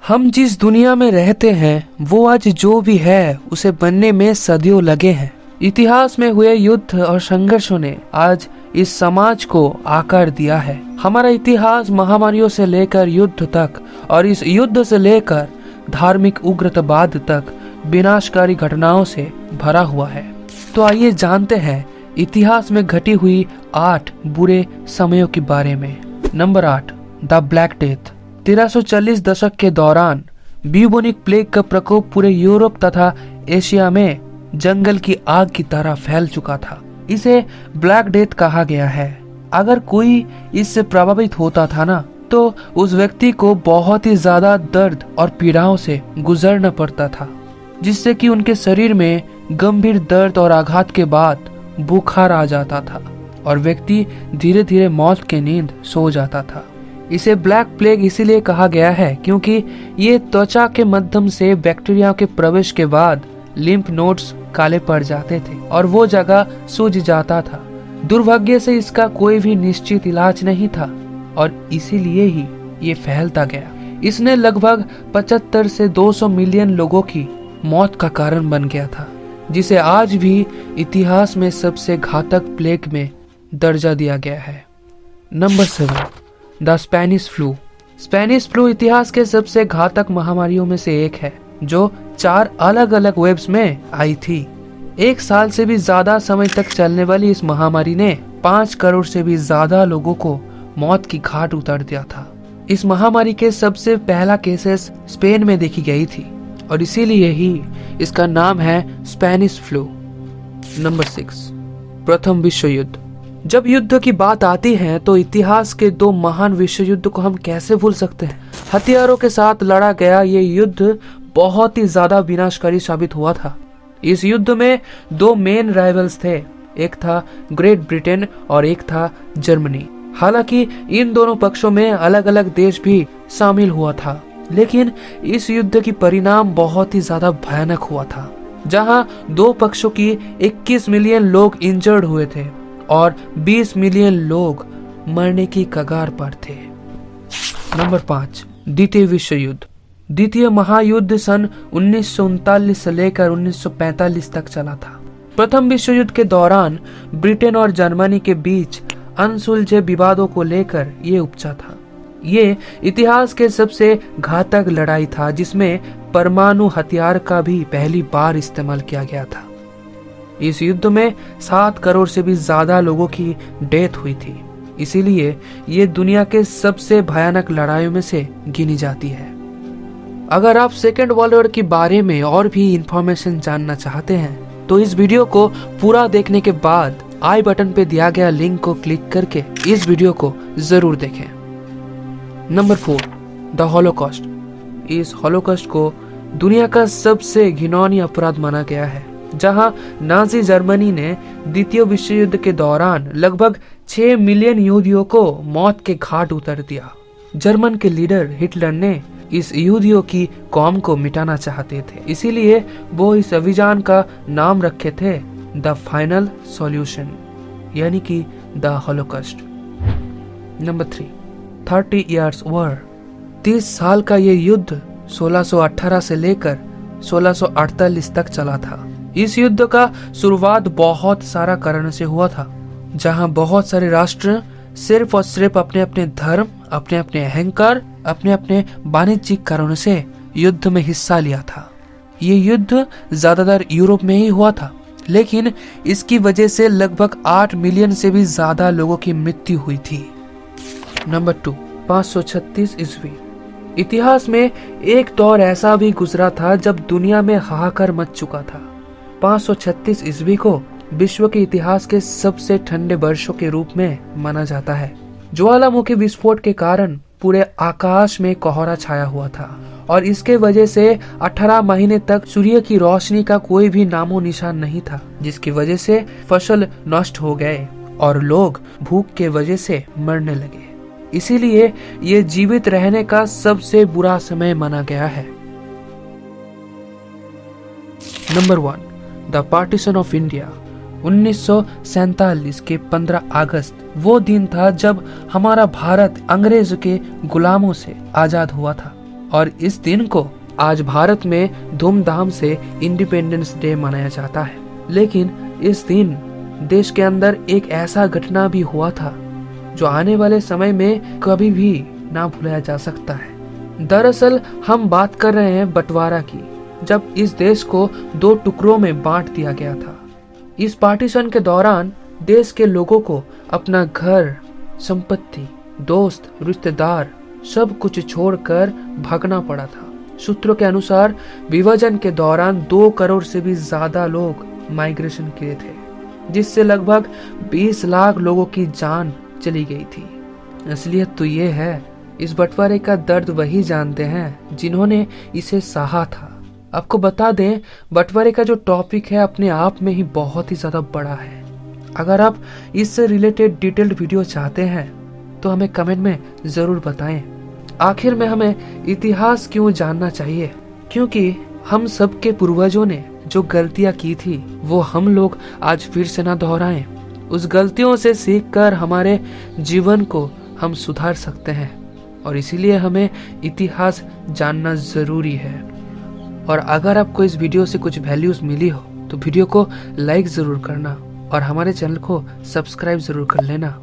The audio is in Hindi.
हम जिस दुनिया में रहते हैं वो आज जो भी है उसे बनने में सदियों लगे हैं। इतिहास में हुए युद्ध और संघर्षों ने आज इस समाज को आकार दिया है। हमारा इतिहास महामारियों से लेकर युद्ध तक और इस युद्ध से लेकर धार्मिक उग्रतावाद तक विनाशकारी घटनाओं से भरा हुआ है। तो आइए जानते हैं इतिहास में घटी हुई 8 बुरे समयों के बारे में। Number 8, the black death. 1340 दशक के दौरान ब्यूबोनिक प्लेग का प्रकोप पूरे यूरोप तथा एशिया में जंगल की आग की तरह फैल चुका था। इसे ब्लैक डेथ कहा गया है। अगर कोई इससे प्रभावित होता था ना, तो उस व्यक्ति को बहुत ही ज्यादा दर्द और पीड़ाओं से गुजरना पड़ता था, जिससे कि उनके शरीर में गंभीर दर्द और आघात के बाद बुखार आ जाता था और व्यक्ति धीरे धीरे मौत की नींद सो जाता था। इसे ब्लैक प्लेग इसीलिए कहा गया है क्योंकि ये त्वचा के माध्यम से बैक्टीरिया के प्रवेश के बाद लिम्फ नोड्स काले पड़ जाते थे और वो जगह सूज जाता था। दुर्भाग्य से इसका कोई भी निश्चित इलाज नहीं था और इसीलिए ही ये फैलता गया। इसने लगभग 75 से 200 मिलियन लोगों की मौत का कारण बन गया था, जिसे आज भी इतिहास में सबसे घातक प्लेग में दर्जा दिया गया है। Number 7, the Spanish flu. Spanish flu इतिहास के सबसे घातक महामारियों में से एक है, जो 4 अलग अलग वेव्स में आई थी। 1 साल से भी ज्यादा समय तक चलने वाली इस महामारी ने 5 करोड़ से भी ज्यादा लोगों को मौत की घाट उतार दिया था। इस महामारी के सबसे पहला केसेस स्पेन में देखी गई थी और इसीलिए ही इसका नाम है स्पेनिश फ्लू। नंबर 6, प्रथम विश्व युद्ध। जब युद्ध की बात आती है तो इतिहास के 2 महान विश्व युद्ध को हम कैसे भूल सकते हैं। हथियारों के साथ लड़ा गया ये युद्ध बहुत ही ज्यादा विनाशकारी साबित हुआ था। इस युद्ध में 2 मेन राइवल्स थे, एक था ग्रेट ब्रिटेन और एक था जर्मनी। हालांकि इन दोनों पक्षों में अलग अलग देश भी शामिल हुआ था, लेकिन इस युद्ध की परिणाम बहुत ही ज्यादा भयानक हुआ था, जहां 2 पक्षों की 21 मिलियन लोग इंजर्ड हुए थे और 20 मिलियन लोग मरने की कगार पर थे। नंबर 5, द्वितीय विश्व युद्ध। द्वितीय महायुद्ध सन 1939 से लेकर 1945 तक चला था। प्रथम विश्व युद्ध के दौरान ब्रिटेन और जर्मनी के बीच अनसुलझे विवादों को लेकर ये उपजा था। ये इतिहास के सबसे घातक लड़ाई था, जिसमें परमाणु हथियार का भी पहली बार इस्तेमाल किया गया था। इस युद्ध में 7 करोड़ से भी ज्यादा लोगों की डेथ हुई थी, इसीलिए ये दुनिया के सबसे भयानक लड़ाइयों में से गिनी जाती है। अगर आप सेकेंड वर्ल्ड वॉर के बारे में और भी इंफॉर्मेशन जानना चाहते हैं तो इस वीडियो को पूरा देखने के बाद आई बटन पे दिया गया लिंक को क्लिक करके इस वीडियो को जरूर देखें। Number 4, the Holocaust. इस हॉलोकॉस्ट को दुनिया का सबसे घिनौनी अपराध माना गया है, जहां नाजी जर्मनी ने द्वितीय विश्व युद्ध के दौरान लगभग 6 मिलियन यहूदियों को मौत के घाट उतार दिया। जर्मन के लीडर हिटलर ने इस यहूदियों की कौम को मिटाना चाहते थे, इसीलिए वो इस अभियान का नाम रखे थे द फाइनल सॉल्यूशन, यानी कि the Holocaust. Number 3, 30 years war. 30 साल का ये युद्ध 1618 से लेकर 1648 तक चला था। इस युद्ध का शुरुआत बहुत सारा कारण से हुआ था, जहां बहुत सारे राष्ट्र सिर्फ और सिर्फ अपने अपने धर्म, अपने अपने अहंकार, अपने अपने वाणिज्यिक कारणों से युद्ध में हिस्सा लिया था। ये युद्ध ज्यादातर यूरोप में ही हुआ था, लेकिन इसकी वजह से लगभग 8 मिलियन से भी ज्यादा लोगों की मृत्यु हुई थी। नंबर 2, 536 ईस्वी। इतिहास में एक दौर ऐसा भी गुजरा था जब दुनिया में हाहाकार मच चुका था। 536 ईस्वी को विश्व के इतिहास के सबसे ठंडे वर्षों के रूप में माना जाता है। ज्वालामुखी विस्फोट के कारण पूरे आकाश में कोहरा छाया हुआ था और इसके वजह से 18 महीने तक सूर्य की रोशनी का कोई भी नामो निशान नहीं था, जिसकी वजह से फसल नष्ट हो गए और लोग भूख के वजह से मरने लगे। इसीलिए ये जीवित रहने का सबसे बुरा समय माना गया है। Number 1, the partition of India. 1947 के 15 अगस्त वो दिन था जब हमारा भारत अंग्रेज के गुलामों से आजाद हुआ था। और इस दिन को आज भारत में धूमधाम से इंडिपेंडेंस डे मनाया जाता है। लेकिन इस दिन देश के अंदर एक ऐसा घटना भी हुआ था जो आने वाले समय में कभी भी ना भुलाया जा सकता है। दरअसल हम बात कर रहे हैं बंटवारा की, जब इस देश को 2 टुकड़ों में बांट दिया गया था। इस पार्टीशन के दौरान देश के लोगों को अपना घर, संपत्ति, दोस्त, रिश्तेदार सब कुछ छोड़कर भागना पड़ा था। सूत्रों के अनुसार विभाजन के दौरान 2 करोड़ से भी ज्यादा लोग माइग्रेशन किए थे, जिससे लगभग 20 लाख लोगों की जान चली गई थी। असलियत तो ये है, इस बंटवारे का दर्द वही जानते हैं जिन्होंने इसे सहा था। आपको बता दें, बंटवारे का जो टॉपिक है अपने आप में ही बहुत ही ज्यादा बड़ा है। अगर आप इससे रिलेटेड डिटेल्ड वीडियो चाहते हैं तो हमें कमेंट में जरूर बताएं। आखिर में हमें इतिहास क्यों जानना चाहिए? क्योंकि हम सबके पूर्वजों ने जो गलतियां की थी वो हम लोग आज फिर से ना दोहराएं। उस गलतियों से सीखकर हमारे जीवन को हम सुधार सकते हैं और इसीलिए हमें इतिहास जानना जरूरी है। और अगर आपको इस वीडियो से कुछ वैल्यूज मिली हो तो वीडियो को लाइक जरूर करना और हमारे चैनल को सब्सक्राइब जरूर कर लेना।